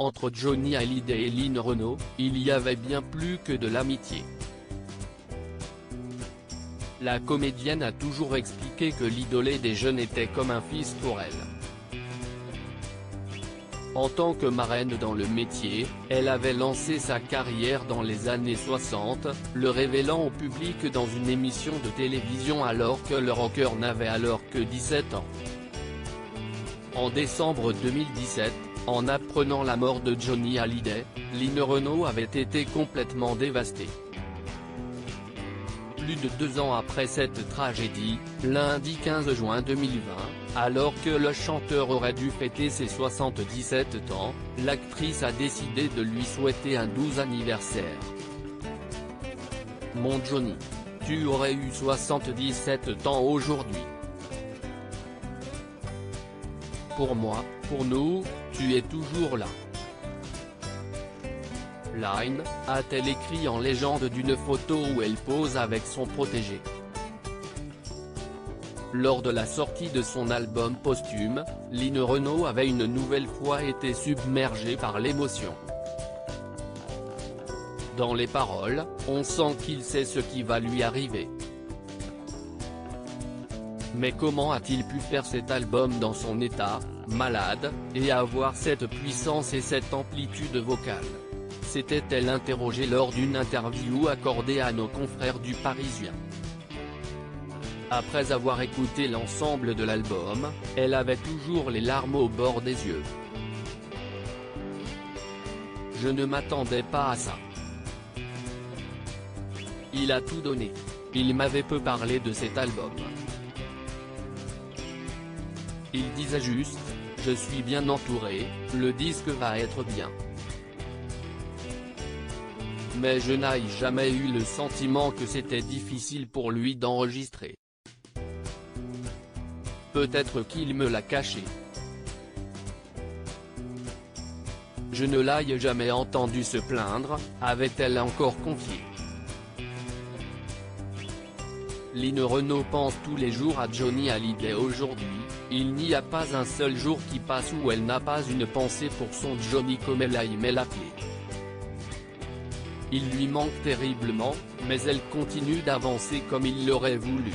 Entre Johnny Hallyday et Lynn Renault, il y avait bien plus que de l'amitié. La comédienne a toujours expliqué que l'idolé des jeunes était comme un fils pour elle. En tant que marraine dans le métier, elle avait lancé sa carrière dans les années 60, le révélant au public dans une émission de télévision alors que le rocker n'avait alors que 17 ans. En décembre 2017, en apprenant la mort de Johnny Hallyday, Lynn Renault avait été complètement dévastée. Plus de 2 ans après cette tragédie, lundi 15 juin 2020, alors que le chanteur aurait dû fêter ses 77 ans, l'actrice a décidé de lui souhaiter un doux anniversaire. Mon Johnny, tu aurais eu 77 ans aujourd'hui. Pour moi, pour nous, tu es toujours là. Line, a-t-elle écrit en légende d'une photo où elle pose avec son protégé. Lors de la sortie de son album posthume, Lynn Renault avait une nouvelle fois été submergée par l'émotion. Dans les paroles, on sent qu'il sait ce qui va lui arriver. Mais comment a-t-il pu faire cet album dans son état, malade, et avoir cette puissance et cette amplitude vocale? S'était-elle interrogée lors d'une interview accordée à nos confrères du Parisien. Après avoir écouté l'ensemble de l'album, elle avait toujours les larmes au bord des yeux. Je ne m'attendais pas à ça. Il a tout donné. Il m'avait peu parlé de cet album. Il disait juste, je suis bien entouré, le disque va être bien. Mais je n'ai jamais eu le sentiment que c'était difficile pour lui d'enregistrer. Peut-être qu'il me l'a caché. Je ne l'ai jamais entendu se plaindre, avait-elle encore confié. Lynn Renault pense tous les jours à Johnny Hallyday aujourd'hui, il n'y a pas un seul jour qui passe où elle n'a pas une pensée pour son Johnny comme elle aimait l'appeler. Il lui manque terriblement, mais elle continue d'avancer comme il l'aurait voulu.